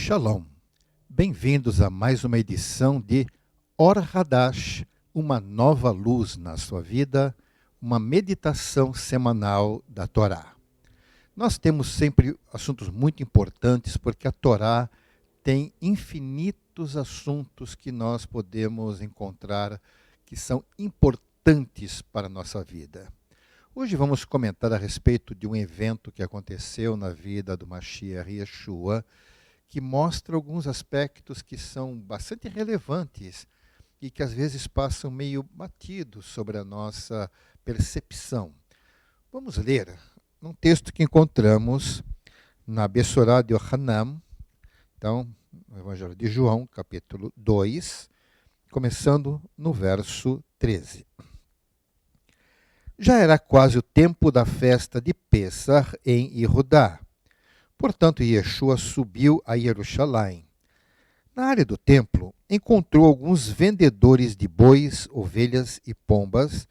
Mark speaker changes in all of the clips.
Speaker 1: Shalom. Bem-vindos a mais uma edição de Or Hadash, uma nova luz na sua vida, uma meditação semanal da Torá. Nós temos sempre assuntos muito importantes porque a Torá tem infinitos assuntos que nós podemos encontrar que são importantes para a nossa vida. Hoje vamos comentar a respeito de um evento que aconteceu na vida do Mashiach Yeshua, que mostra alguns aspectos que são bastante relevantes e que às vezes passam meio batidos sobre a nossa percepção. Vamos ler um texto que encontramos na Bessorá de Yohanan, então, no Evangelho de João, capítulo 2, começando no verso 13. Já era quase o tempo da festa de Pêssar em Yehudá. Portanto, Yeshua subiu a Jerusalém. Na área do templo, encontrou alguns vendedores de bois, ovelhas e pombas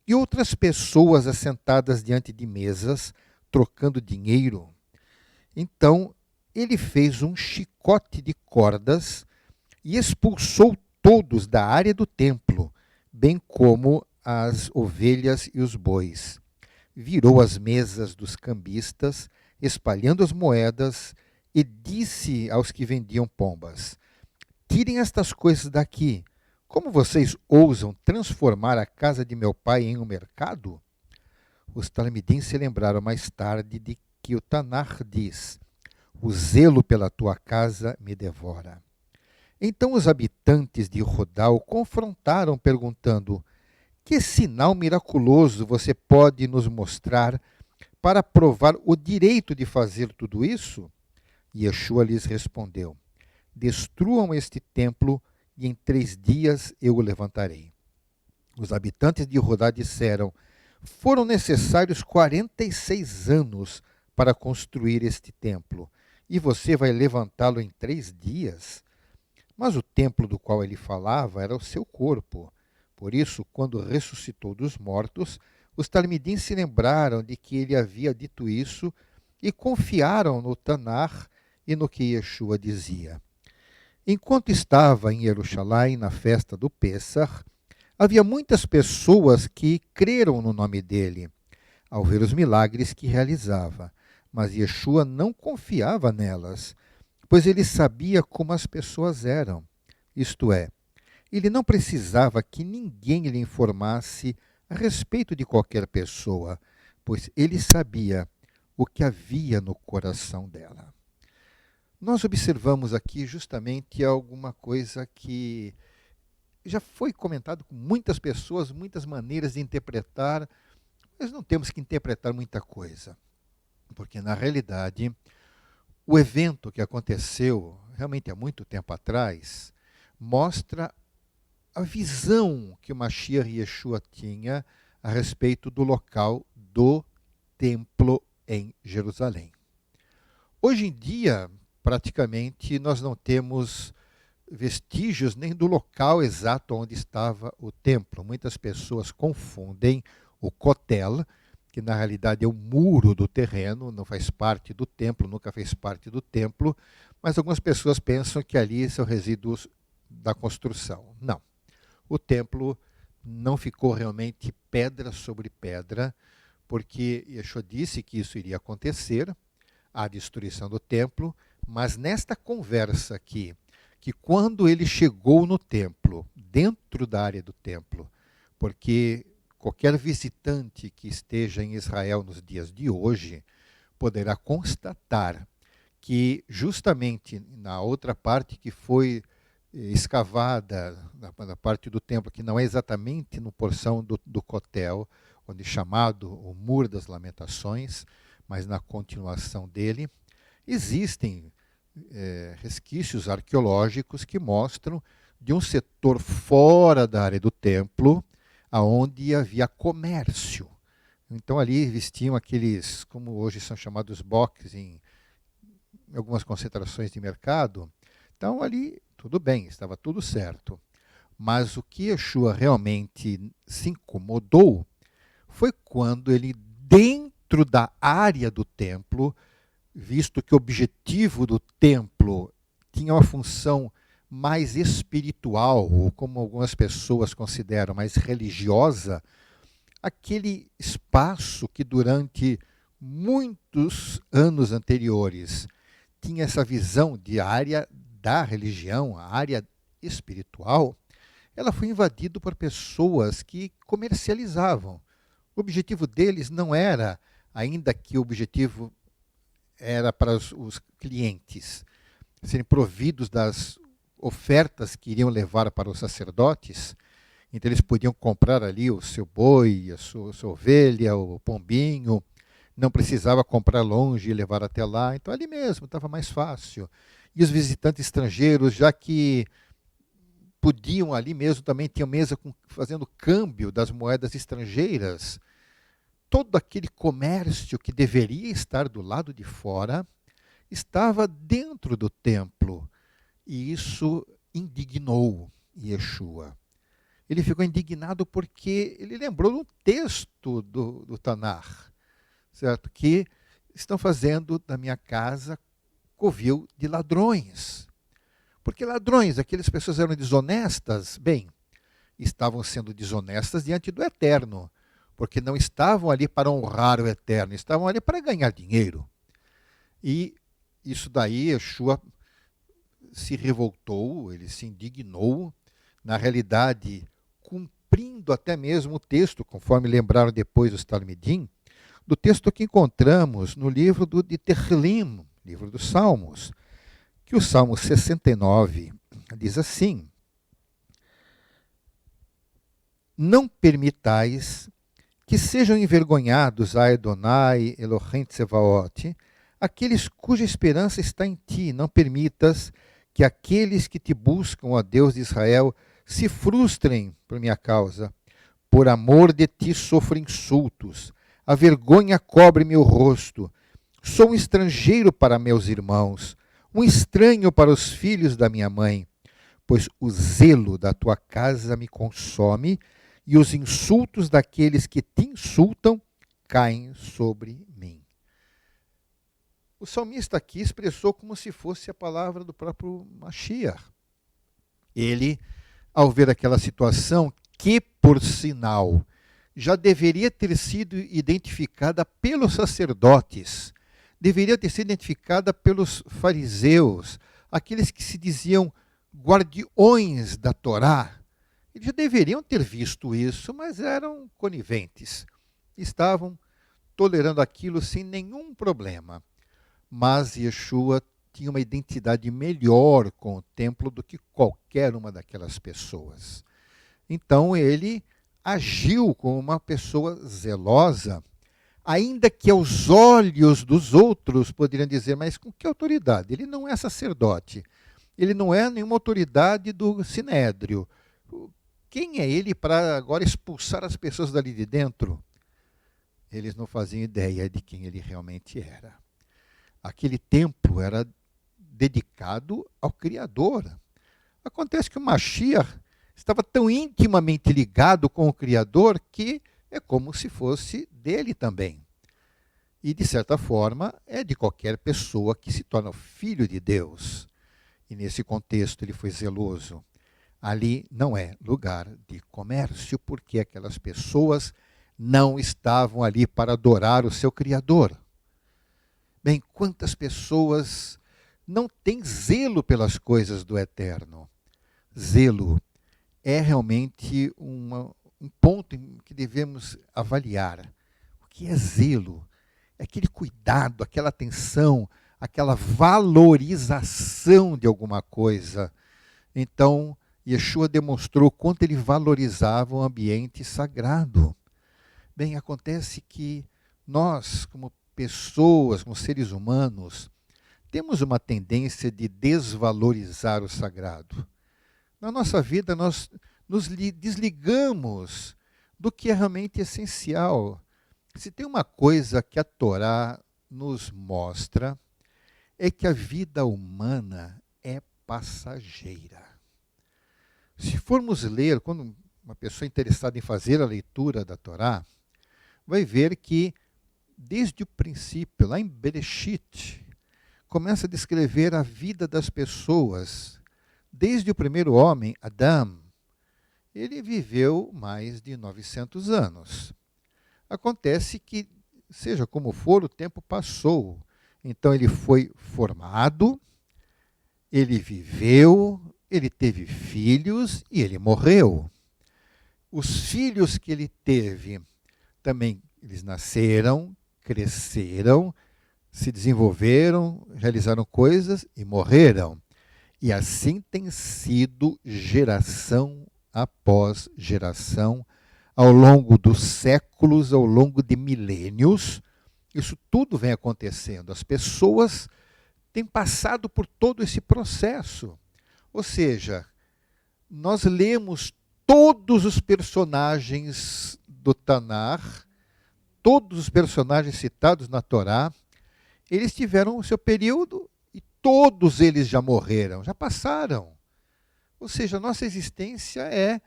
Speaker 1: e outras pessoas assentadas diante de mesas, trocando dinheiro. Então, ele fez um chicote de cordas e expulsou todos da área do templo, bem como as ovelhas e os bois. Virou as mesas dos cambistas, espalhando as moedas, e disse aos que vendiam pombas: tirem estas coisas daqui. Como vocês ousam transformar a casa de meu pai em um mercado? Os talmidim se lembraram mais tarde de que o Tanar diz: o zelo pela tua casa me devora. Então os habitantes de Rodá o confrontaram, perguntando: que sinal miraculoso você pode nos mostrar para provar o direito de fazer tudo isso? E Yeshua lhes respondeu: destruam este templo e em 3 dias eu o levantarei. Os habitantes de Rodá disseram: foram necessários 46 anos para construir este templo, e você vai levantá-lo em 3 dias? Mas o templo do qual ele falava era o seu corpo. Por isso, quando ressuscitou dos mortos, os talmidim se lembraram de que ele havia dito isso e confiaram no Tanar e no que Yeshua dizia. Enquanto estava em Jerusalém na festa do Pêssar, havia muitas pessoas que creram no nome dele, ao ver os milagres que realizava. Mas Yeshua não confiava nelas, pois ele sabia como as pessoas eram. Isto é, ele não precisava que ninguém lhe informasse a respeito de qualquer pessoa, pois ele sabia o que havia no coração dela. Nós observamos aqui justamente alguma coisa que já foi comentado com muitas pessoas, muitas maneiras de interpretar, mas não temos que interpretar muita coisa, porque na realidade o evento que aconteceu realmente há muito tempo atrás mostra a visão que o Mashiach Yeshua tinha a respeito do local do templo em Jerusalém. Hoje em dia, praticamente, nós não temos vestígios nem do local exato onde estava o templo. Muitas pessoas confundem o Kotel, que na realidade é o muro do terreno, não faz parte do templo, nunca fez parte do templo, mas algumas pessoas pensam que ali são resíduos da construção. Não. O templo não ficou realmente pedra sobre pedra, porque Yeshua disse que isso iria acontecer, a destruição do templo, mas nesta conversa aqui, que quando ele chegou no templo, dentro da área do templo, porque qualquer visitante que esteja em Israel nos dias de hoje poderá constatar que justamente na outra parte que foi escavada, na parte do templo que não é exatamente no porção do Kotel, onde é chamado o Muro das Lamentações, mas na continuação dele, existem resquícios arqueológicos que mostram de um setor fora da área do templo, aonde havia comércio. Então ali existiam aqueles, como hoje são chamados boxes em algumas concentrações de mercado. Então ali tudo bem, estava tudo certo. Mas o que Yeshua realmente se incomodou foi quando ele, dentro da área do templo, visto que o objetivo do templo tinha uma função mais espiritual, ou como algumas pessoas consideram, mais religiosa, aquele espaço que durante muitos anos anteriores tinha essa visão de área da religião, a área espiritual, ela foi invadida por pessoas que comercializavam. O objetivo deles não era, ainda que o objetivo era para os clientes serem providos das ofertas que iriam levar para os sacerdotes, então eles podiam comprar ali o seu boi, a sua ovelha, o pombinho, não precisava comprar longe e levar até lá, então ali mesmo estava mais fácil. E os visitantes estrangeiros, já que podiam ali mesmo, também tinham mesa fazendo câmbio das moedas estrangeiras, todo aquele comércio que deveria estar do lado de fora estava dentro do templo. E isso indignou Yeshua. Ele ficou indignado porque ele lembrou de um texto do Tanar, certo? Que estão fazendo da minha casa covil de ladrões. Porque ladrões, aquelas pessoas eram desonestas, bem, estavam sendo desonestas diante do Eterno, porque não estavam ali para honrar o Eterno, estavam ali para ganhar dinheiro. E isso daí, Yeshua se revoltou, ele se indignou, na realidade, cumprindo até mesmo o texto, conforme lembraram depois os Talmidim, do texto que encontramos no livro de Tehillim, livro dos Salmos, que o Salmo 69 diz assim: não permitais que sejam envergonhados a Adonai Elohim Tsevaot, aqueles cuja esperança está em ti. Não permitas que aqueles que te buscam, ó Deus de Israel, se frustrem por minha causa. Por amor de ti sofro insultos, a vergonha cobre meu rosto. Sou um estrangeiro para meus irmãos, um estranho para os filhos da minha mãe, pois o zelo da tua casa me consome e os insultos daqueles que te insultam caem sobre mim. O salmista aqui expressou como se fosse a palavra do próprio Mashiach. Ele, ao ver aquela situação, que por sinal já deveria ter sido identificada pelos sacerdotes, deveria ter sido identificada pelos fariseus, aqueles que se diziam guardiões da Torá. Eles já deveriam ter visto isso, mas eram coniventes. Estavam tolerando aquilo sem nenhum problema. Mas Yeshua tinha uma identidade melhor com o templo do que qualquer uma daquelas pessoas. Então ele agiu como uma pessoa zelosa, ainda que aos olhos dos outros poderiam dizer, mas com que autoridade? Ele não é sacerdote, ele não é nenhuma autoridade do Sinédrio. Quem é ele para agora expulsar as pessoas dali de dentro? Eles não faziam ideia de quem ele realmente era. Aquele templo era dedicado ao Criador. Acontece que o Mashiach estava tão intimamente ligado com o Criador que é como se fosse dele também. E, de certa forma, é de qualquer pessoa que se torna filho de Deus. E, nesse contexto, ele foi zeloso. Ali não é lugar de comércio, porque aquelas pessoas não estavam ali para adorar o seu Criador. Bem, quantas pessoas não têm zelo pelas coisas do Eterno? Zelo é realmente um ponto em que devemos avaliar. O que é zelo? É aquele cuidado, aquela atenção, aquela valorização de alguma coisa. Então, Yeshua demonstrou quanto ele valorizava o ambiente sagrado. Bem, acontece que nós, como pessoas, como seres humanos, temos uma tendência de desvalorizar o sagrado. Na nossa vida, nós nos desligamos do que é realmente essencial. Se tem uma coisa que a Torá nos mostra, é que a vida humana é passageira. Se formos ler, quando uma pessoa interessada em fazer a leitura da Torá, vai ver que, desde o princípio, lá em Bereshit, começa a descrever a vida das pessoas. Desde o primeiro homem, Adão, ele viveu mais de 900 anos. Acontece que, seja como for, o tempo passou. Então ele foi formado, ele viveu, ele teve filhos e ele morreu. Os filhos que ele teve também, eles nasceram, cresceram, se desenvolveram, realizaram coisas e morreram. E assim tem sido geração após geração, ao longo dos séculos, ao longo de milênios. Isso tudo vem acontecendo. As pessoas têm passado por todo esse processo. Ou seja, nós lemos todos os personagens do Tanar, todos os personagens citados na Torá, eles tiveram o seu período e todos eles já morreram, já passaram. Ou seja, a nossa existência é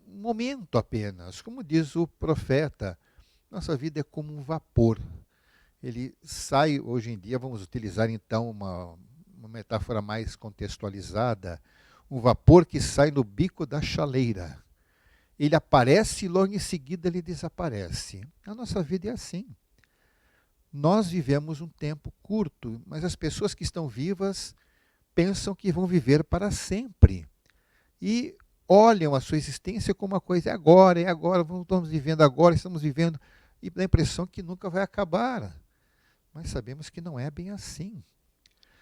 Speaker 1: um momento apenas. Como diz o profeta, nossa vida é como um vapor. Ele sai, hoje em dia, vamos utilizar então uma metáfora mais contextualizada, um vapor que sai no bico da chaleira. Ele aparece e logo em seguida ele desaparece. A nossa vida é assim. Nós vivemos um tempo curto, mas as pessoas que estão vivas pensam que vão viver para sempre. E olham a sua existência como uma coisa, é agora, estamos vivendo agora, estamos vivendo, e dá a impressão que nunca vai acabar. Mas sabemos que não é bem assim.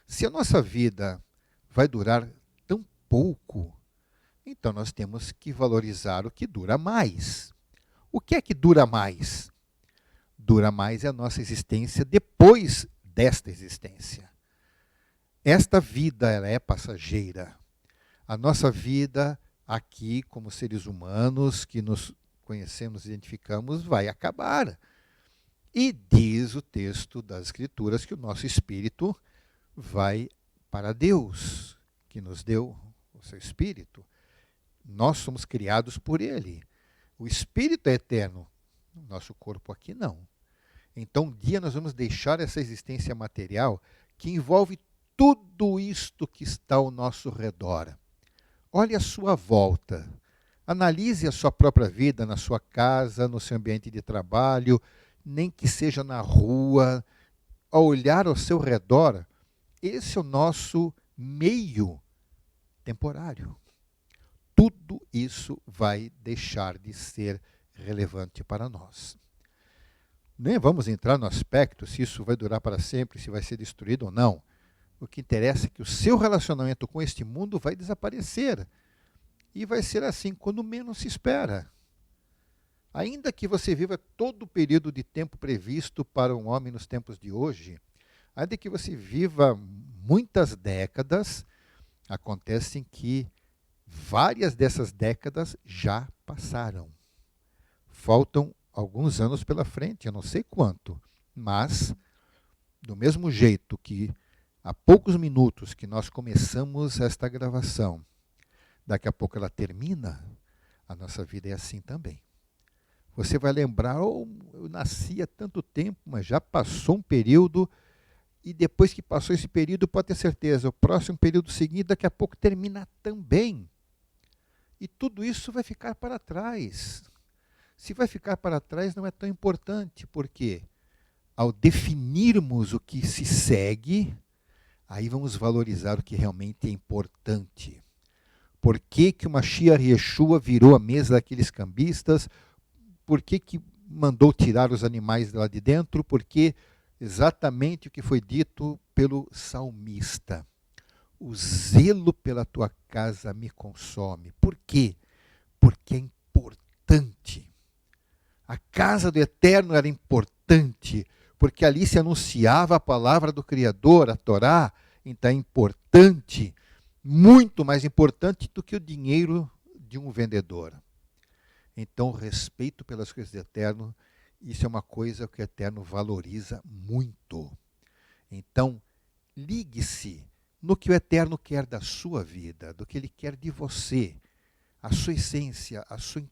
Speaker 1: Se a nossa vida vai durar tão pouco, então nós temos que valorizar o que dura mais. O que é que dura mais? Dura mais é a nossa existência depois desta existência. Esta vida, ela é passageira. A nossa vida aqui, como seres humanos que nos conhecemos, identificamos, vai acabar. E diz o texto das Escrituras que o nosso espírito vai para Deus, que nos deu o seu espírito. Nós somos criados por Ele. O espírito é eterno, o nosso corpo aqui não. Então, um dia nós vamos deixar essa existência material que envolve tudo isto que está ao nosso redor. Olhe a sua volta. Analise a sua própria vida, na sua casa, no seu ambiente de trabalho, nem que seja na rua. Ao olhar ao seu redor, esse é o nosso meio temporário. Tudo isso vai deixar de ser relevante para nós. Nem vamos entrar no aspecto se isso vai durar para sempre, se vai ser destruído ou não. O que interessa é que o seu relacionamento com este mundo vai desaparecer. E vai ser assim quando menos se espera. Ainda que você viva todo o período de tempo previsto para um homem nos tempos de hoje, ainda que você viva muitas décadas, acontece que várias dessas décadas já passaram. Faltam alguns anos pela frente, eu não sei quanto, mas do mesmo jeito que há poucos minutos que nós começamos esta gravação, daqui a pouco ela termina, a nossa vida é assim também. Você vai lembrar, oh, eu nasci há tanto tempo, mas já passou um período, e depois que passou esse período, pode ter certeza, o próximo período seguinte, daqui a pouco termina também. E tudo isso vai ficar para trás. Se vai ficar para trás, não é tão importante, porque ao definirmos o que se segue, aí vamos valorizar o que realmente é importante. Por que que o Mashiach Yeshua virou a mesa daqueles cambistas? Por que que mandou tirar os animais lá de dentro? Porque exatamente o que foi dito pelo salmista. O zelo pela tua casa me consome. Por quê? Porque é importante. A casa do Eterno era importante, porque ali se anunciava a palavra do Criador, a Torá. Então é importante, muito mais importante do que o dinheiro de um vendedor. Então, o respeito pelas coisas do Eterno, isso é uma coisa que o Eterno valoriza muito. Então, ligue-se no que o Eterno quer da sua vida, do que Ele quer de você, a sua essência, a sua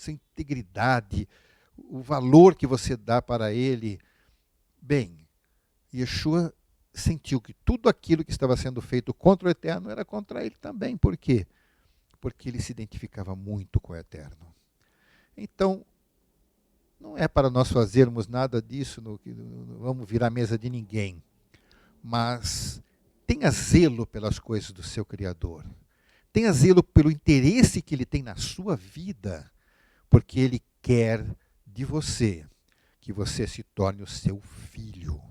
Speaker 1: integridade, o valor que você dá para Ele. Bem, Yeshua sentiu que tudo aquilo que estava sendo feito contra o Eterno era contra ele também. Por quê? Porque ele se identificava muito com o Eterno. Então, não é para nós fazermos nada disso, não vamos virar a mesa de ninguém, mas tenha zelo pelas coisas do seu Criador. Tenha zelo pelo interesse que ele tem na sua vida, porque ele quer de você que você se torne o seu filho.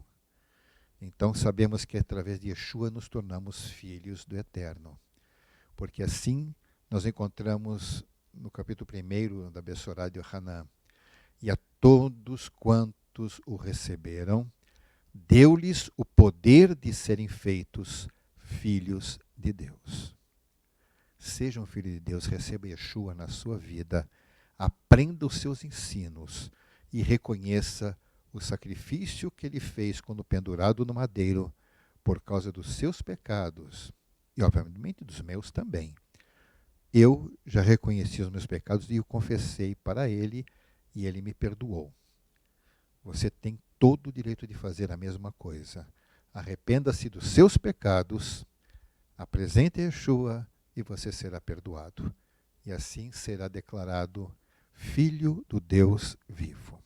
Speaker 1: Então sabemos que através de Yeshua nos tornamos filhos do Eterno, porque assim nós encontramos no capítulo 1 da Bessorá de Yohanan: e a todos quantos o receberam, deu-lhes o poder de serem feitos filhos de Deus. Seja um filho de Deus, receba Yeshua na sua vida, aprenda os seus ensinos e reconheça o sacrifício que ele fez quando pendurado no madeiro por causa dos seus pecados e, obviamente, dos meus também. Eu já reconheci os meus pecados e o confessei para ele e ele me perdoou. Você tem todo o direito de fazer a mesma coisa. Arrependa-se dos seus pecados, apresente a Yeshua e você será perdoado. E assim será declarado filho do Deus vivo.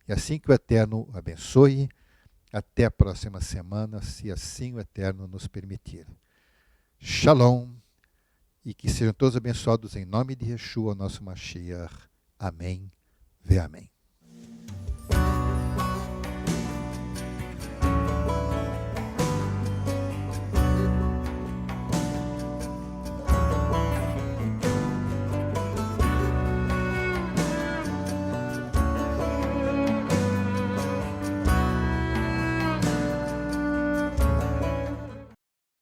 Speaker 1: E assim que o Eterno o abençoe. Até a próxima semana, se assim o Eterno nos permitir. Shalom. E que sejam todos abençoados em nome de Yeshua, nosso Mashiach. Amém. Ve amém.